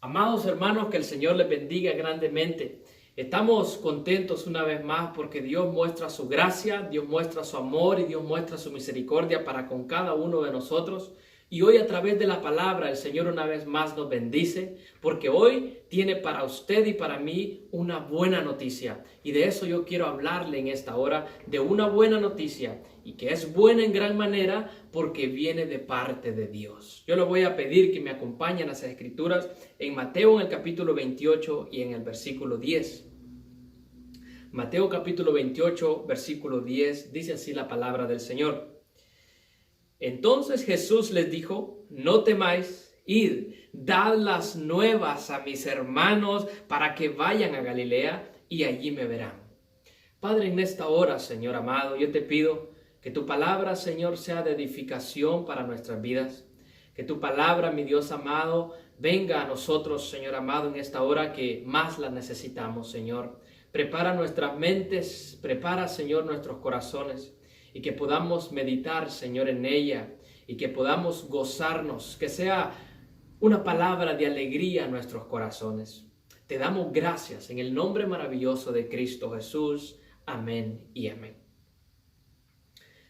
Amados hermanos, que el Señor les bendiga grandemente. Estamos contentos una vez más porque Dios muestra su gracia, Dios muestra su amor y Dios muestra su misericordia para con cada uno de nosotros. Y hoy a través de la palabra el Señor una vez más nos bendice porque hoy tiene para usted y para mí una buena noticia. Y de eso yo quiero hablarle en esta hora, de una buena noticia y que es buena en gran manera porque viene de parte de Dios. Yo le voy a pedir que me acompañen a las Escrituras en Mateo en el capítulo 28 y en el versículo 10. Mateo capítulo 28, versículo 10, dice así la palabra del Señor. Entonces Jesús les dijo, no temáis, id, dad las nuevas a mis hermanos para que vayan a Galilea y allí me verán. Padre, en esta hora, Señor amado, yo te pido que tu palabra, Señor, sea de edificación para nuestras vidas. Que tu palabra, mi Dios amado, venga a nosotros, Señor amado, en esta hora que más la necesitamos, Señor. Prepara nuestras mentes, prepara, Señor, nuestros corazones. Y que podamos meditar, Señor, en ella y que podamos gozarnos, que sea una palabra de alegría en nuestros corazones. Te damos gracias en el nombre maravilloso de Cristo Jesús. Amén y amén.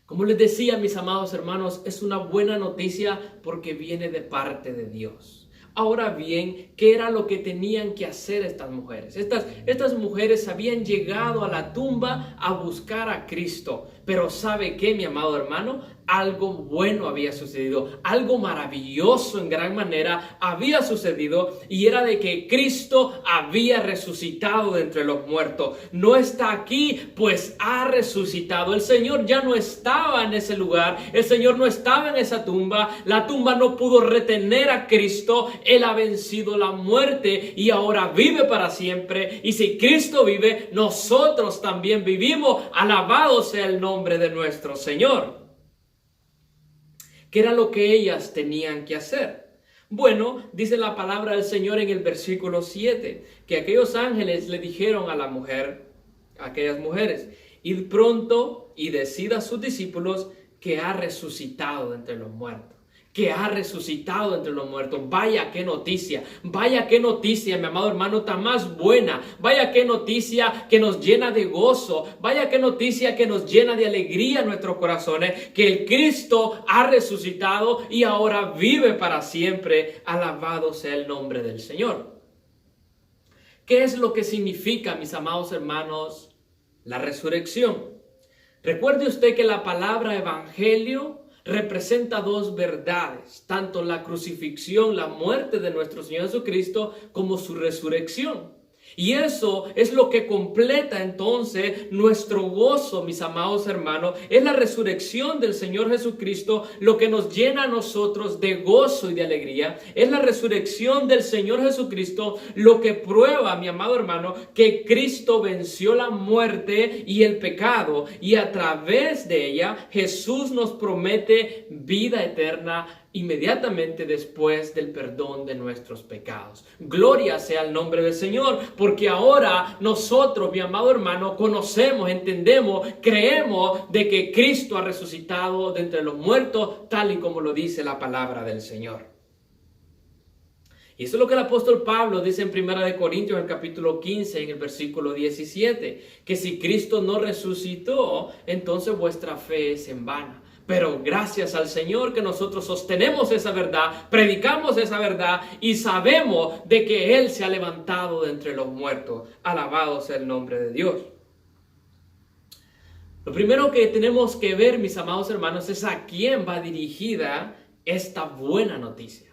Como les decía, mis amados hermanos, es una buena noticia porque viene de parte de Dios. Ahora bien, ¿qué era lo que tenían que hacer estas mujeres? Estas mujeres habían llegado a la tumba a buscar a Cristo. Pero ¿sabe qué, mi amado hermano? Algo bueno había sucedido, algo maravilloso en gran manera había sucedido y era de que Cristo había resucitado de entre los muertos. No está aquí, pues ha resucitado. El Señor ya no estaba en ese lugar, el Señor no estaba en esa tumba, la tumba no pudo retener a Cristo, Él ha vencido la muerte y ahora vive para siempre. Y si Cristo vive, nosotros también vivimos. Alabado sea el nombre de nuestro Señor. ¿Qué era lo que ellas tenían que hacer? Bueno, dice la palabra del Señor en el versículo 7, que aquellos ángeles le dijeron a la mujer, a aquellas mujeres, id pronto y decid a sus discípulos que ha resucitado de entre los muertos. Que ha resucitado entre los muertos. Vaya qué noticia, mi amado hermano, tan más buena. Vaya qué noticia que nos llena de gozo. Vaya qué noticia que nos llena de alegría en nuestros corazones. Que el Cristo ha resucitado y ahora vive para siempre. Alabado sea el nombre del Señor. ¿Qué es lo que significa, mis amados hermanos, la resurrección? Recuerde usted que la palabra evangelio representa dos verdades, tanto la crucifixión, la muerte de nuestro Señor Jesucristo, como su resurrección. Y eso es lo que completa entonces nuestro gozo, mis amados hermanos. Es la resurrección del Señor Jesucristo lo que nos llena a nosotros de gozo y de alegría. Es la resurrección del Señor Jesucristo lo que prueba, mi amado hermano, que Cristo venció la muerte y el pecado. Y a través de ella Jesús nos promete vida eterna inmediatamente después del perdón de nuestros pecados. Gloria sea el nombre del Señor, porque ahora nosotros, mi amado hermano, conocemos, entendemos, creemos de que Cristo ha resucitado de entre los muertos, tal y como lo dice la palabra del Señor. Y eso es lo que el apóstol Pablo dice en 1 Corintios, el capítulo 15, en el versículo 17, que si Cristo no resucitó, entonces vuestra fe es en vano. Pero gracias al Señor que nosotros sostenemos esa verdad, predicamos esa verdad y sabemos de que Él se ha levantado de entre los muertos. Alabado sea el nombre de Dios. Lo primero que tenemos que ver, mis amados hermanos, es a quién va dirigida esta buena noticia.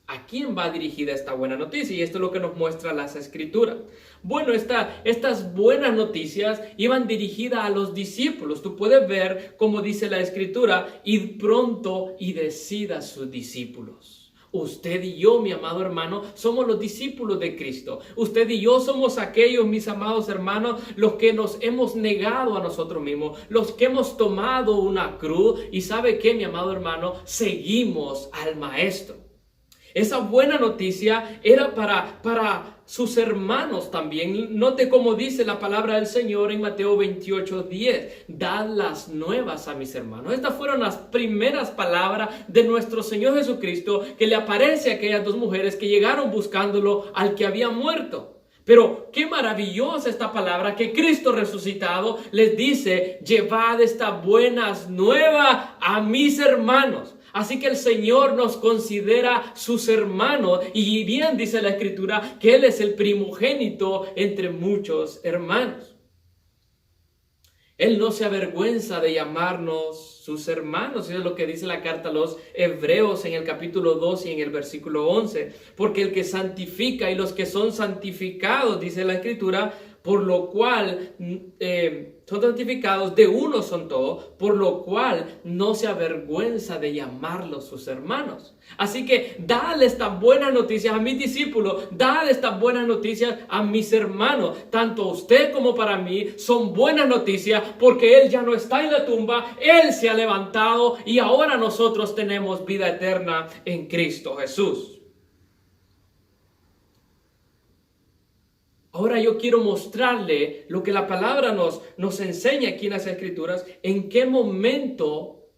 ¿A quién va dirigida esta buena noticia? Y esto es lo que nos muestra las Escrituras. Bueno, estas buenas noticias iban dirigidas a los discípulos. Tú puedes ver, como dice la Escritura, id pronto y decid a sus discípulos. Usted y yo, mi amado hermano, somos los discípulos de Cristo. Usted y yo somos aquellos, mis amados hermanos, los que nos hemos negado a nosotros mismos, los que hemos tomado una cruz. Y ¿sabe qué, mi amado hermano? Seguimos al Maestro. Esa buena noticia era para sus hermanos también. Note cómo dice la palabra del Señor en Mateo 28:10. Dad las nuevas a mis hermanos. Estas fueron las primeras palabras de nuestro Señor Jesucristo que le aparece a aquellas dos mujeres que llegaron buscándolo al que había muerto. Pero qué maravillosa esta palabra que Cristo resucitado les dice: llevad estas buenas nuevas a mis hermanos. Así que el Señor nos considera sus hermanos, y bien dice la Escritura que Él es el primogénito entre muchos hermanos. Él no se avergüenza de llamarnos sus hermanos. Eso es lo que dice la carta a los Hebreos en el capítulo 2 y en el versículo 11. Porque el que santifica y los que son santificados, dice la Escritura, por lo cual son santificados, de uno son todos, por lo cual no se avergüenza de llamarlos sus hermanos. Así que dale estas buenas noticias a mis discípulos, dale estas buenas noticias a mis hermanos. Tanto a usted como para mí son buenas noticias, porque Él ya no está en la tumba, Él se ha levantado y ahora nosotros tenemos vida eterna en Cristo Jesús. Ahora yo quiero mostrarle lo que la palabra nos enseña aquí en las Escrituras, en qué momento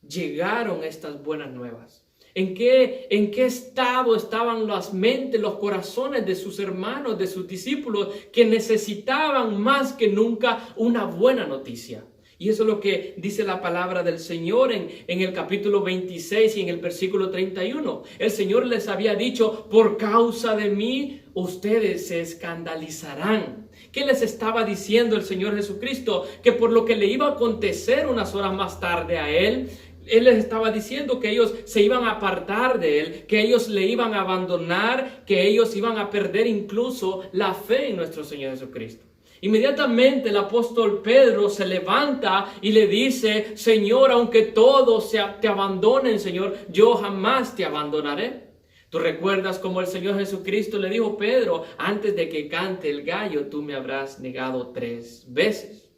llegaron estas buenas nuevas. ¿En qué estado estaban las mentes, los corazones de sus hermanos, de sus discípulos, que necesitaban más que nunca una buena noticia? Y eso es lo que dice la palabra del Señor en el capítulo 26 y en el versículo 31. El Señor les había dicho: por causa de mí, ustedes se escandalizarán. ¿Qué les estaba diciendo el Señor Jesucristo? Que por lo que le iba a acontecer unas horas más tarde a Él les estaba diciendo que ellos se iban a apartar de Él, que ellos le iban a abandonar, que ellos iban a perder incluso la fe en nuestro Señor Jesucristo. Inmediatamente el apóstol Pedro se levanta y le dice: Señor, aunque todos te abandonen, Señor, yo jamás te abandonaré. Tú recuerdas cómo el Señor Jesucristo le dijo: Pedro, antes de que cante el gallo, tú me habrás negado 3 veces.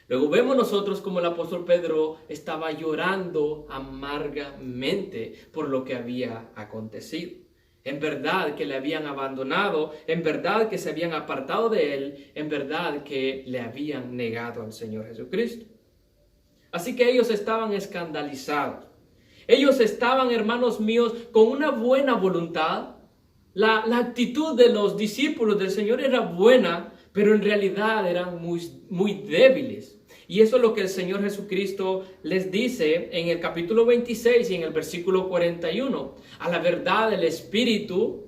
Luego vemos nosotros como el apóstol Pedro estaba llorando amargamente por lo que había acontecido. En verdad que le habían abandonado, en verdad que se habían apartado de Él, en verdad que le habían negado al Señor Jesucristo. Así que ellos estaban escandalizados. Ellos estaban, hermanos míos, con una buena voluntad. La actitud de los discípulos del Señor era buena, pero en realidad eran muy débiles. Y eso es lo que el Señor Jesucristo les dice en el capítulo 26 y en el versículo 41. A la verdad, el espíritu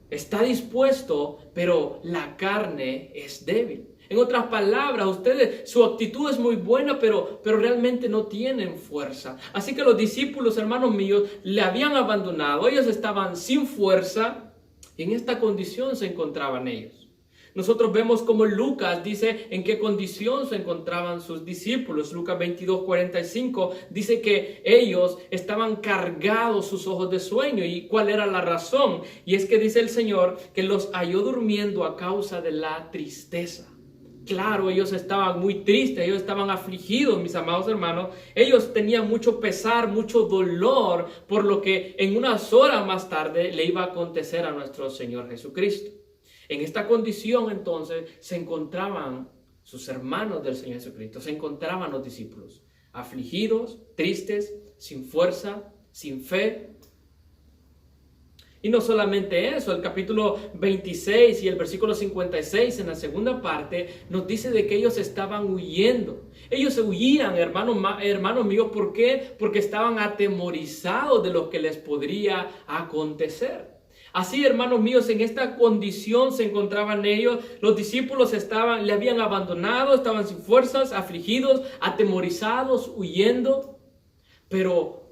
está dispuesto, pero la carne es débil. En otras palabras, ustedes, su actitud es muy buena, pero realmente no tienen fuerza. Así que los discípulos, hermanos míos, le habían abandonado. Ellos estaban sin fuerza y en esta condición se encontraban ellos. Nosotros vemos como Lucas dice en qué condición se encontraban sus discípulos. Lucas 22:45 dice que ellos estaban cargados sus ojos de sueño. ¿Y cuál era la razón? Y es que dice el Señor que los halló durmiendo a causa de la tristeza. Claro, ellos estaban muy tristes, ellos estaban afligidos, mis amados hermanos. Ellos tenían mucho pesar, mucho dolor por lo que en unas horas más tarde le iba a acontecer a nuestro Señor Jesucristo. En esta condición entonces se encontraban sus hermanos del Señor Jesucristo, se encontraban los discípulos, afligidos, tristes, sin fuerza, sin fe. Y no solamente eso, el capítulo 26 y el versículo 56 en la segunda parte nos dice de que ellos estaban huyendo. Ellos se huían, hermanos míos, ¿por qué? Porque estaban atemorizados de lo que les podría acontecer. Así, hermanos míos, en esta condición se encontraban ellos. Los discípulos le habían abandonado, estaban sin fuerzas, afligidos, atemorizados, huyendo. Pero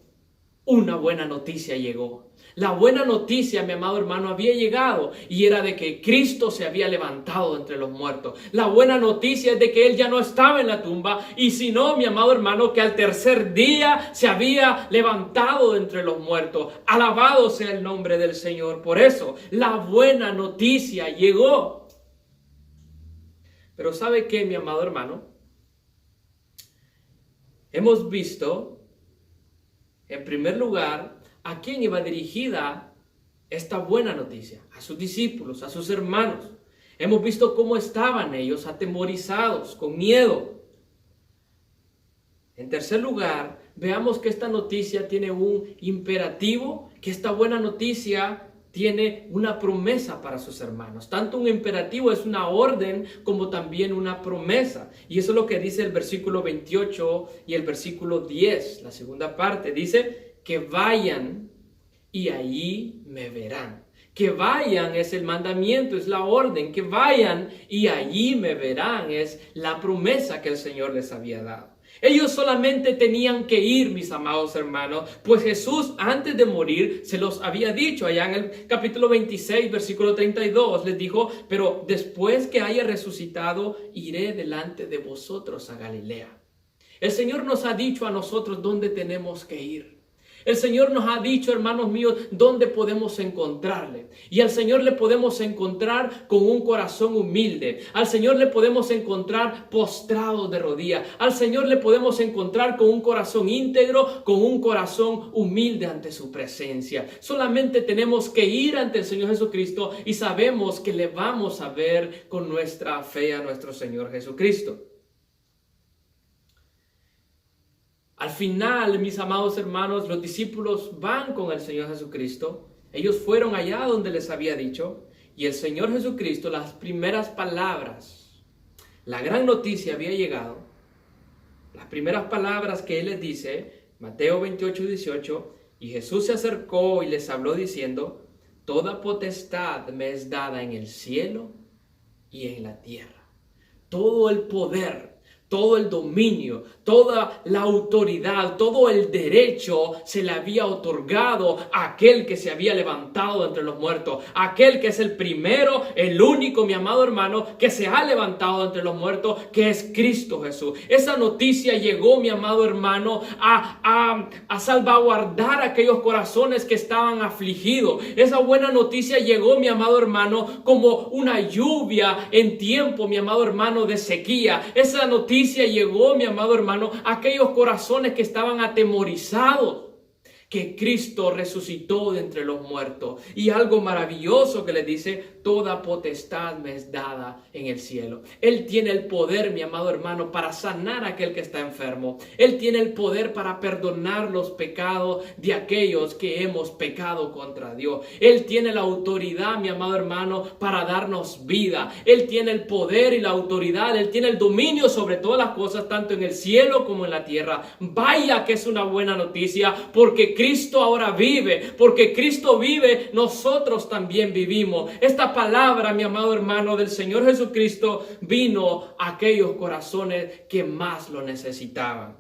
una buena noticia llegó. La buena noticia, mi amado hermano, había llegado y era de que Cristo se había levantado entre los muertos. La buena noticia es de que Él ya no estaba en la tumba y si no, mi amado hermano, que al tercer día se había levantado entre los muertos. Alabado sea el nombre del Señor. Por eso, la buena noticia llegó. Pero ¿sabe qué, mi amado hermano? Hemos visto, en primer lugar, ¿a quién iba dirigida esta buena noticia? A sus discípulos, a sus hermanos. Hemos visto cómo estaban ellos atemorizados, con miedo. En tercer lugar, veamos que esta noticia tiene un imperativo, que esta buena noticia tiene una promesa para sus hermanos. Tanto un imperativo es una orden como también una promesa. Y eso es lo que dice el versículo 28 y el versículo 10. La segunda parte dice que vayan y allí me verán. Que vayan es el mandamiento, es la orden. Que vayan y allí me verán es la promesa que el Señor les había dado. Ellos solamente tenían que ir, mis amados hermanos, pues Jesús antes de morir se los había dicho allá en el capítulo 26, versículo 32, les dijo, pero después que haya resucitado, iré delante de vosotros a Galilea. El Señor nos ha dicho a nosotros dónde tenemos que ir. El Señor nos ha dicho, hermanos míos, dónde podemos encontrarle. Y al Señor le podemos encontrar con un corazón humilde. Al Señor le podemos encontrar postrado de rodillas. Al Señor le podemos encontrar con un corazón íntegro, con un corazón humilde ante su presencia. Solamente tenemos que ir ante el Señor Jesucristo y sabemos que le vamos a ver con nuestra fe a nuestro Señor Jesucristo. Al final, mis amados hermanos, los discípulos van con el Señor Jesucristo. Ellos fueron allá donde les había dicho. Y el Señor Jesucristo, las primeras palabras, la gran noticia había llegado. Las primeras palabras que Él les dice, Mateo 28, 18, y Jesús se acercó y les habló diciendo, toda potestad me es dada en el cielo y en la tierra. Todo el poder, todo el dominio, toda la autoridad, todo el derecho se le había otorgado a aquel que se había levantado entre los muertos. Aquel que es el primero, el único, mi amado hermano, que se ha levantado entre los muertos, que es Cristo Jesús. Esa noticia llegó, mi amado hermano, a salvaguardar aquellos corazones que estaban afligidos. Esa buena noticia llegó, mi amado hermano, como una lluvia en tiempo, mi amado hermano, de sequía. Esa noticia llegó, mi amado hermano, a aquellos corazones que estaban atemorizados, que Cristo resucitó de entre los muertos. Y algo maravilloso que le dice, toda potestad me es dada en el cielo. Él tiene el poder, mi amado hermano, para sanar a aquel que está enfermo. Él tiene el poder para perdonar los pecados de aquellos que hemos pecado contra Dios. Él tiene la autoridad, mi amado hermano, para darnos vida. Él tiene el poder y la autoridad. Él tiene el dominio sobre todas las cosas, tanto en el cielo como en la tierra. Vaya que es una buena noticia, porque Cristo ahora vive. Porque Cristo vive, nosotros también vivimos. Esta palabra, mi amado hermano, del Señor Jesucristo vino a aquellos corazones que más lo necesitaban.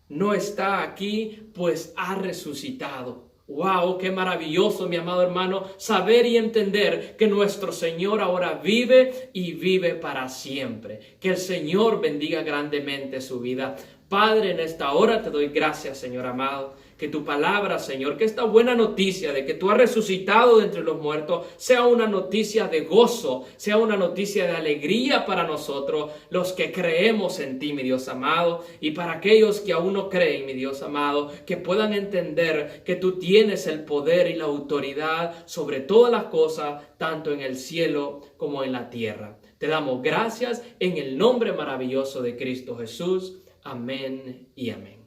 No está aquí, pues ha resucitado. ¡Wow! ¡Qué maravilloso, mi amado hermano! Saber y entender que nuestro Señor ahora vive y vive para siempre. Que el Señor bendiga grandemente su vida. Padre, en esta hora te doy gracias, Señor amado, que tu palabra, Señor, que esta buena noticia de que tú has resucitado de entre los muertos, sea una noticia de gozo, sea una noticia de alegría para nosotros, los que creemos en ti, mi Dios amado, y para aquellos que aún no creen, mi Dios amado, que puedan entender que tú tienes el poder y la autoridad sobre todas las cosas, tanto en el cielo como en la tierra. Te damos gracias en el nombre maravilloso de Cristo Jesús. Amén y amén.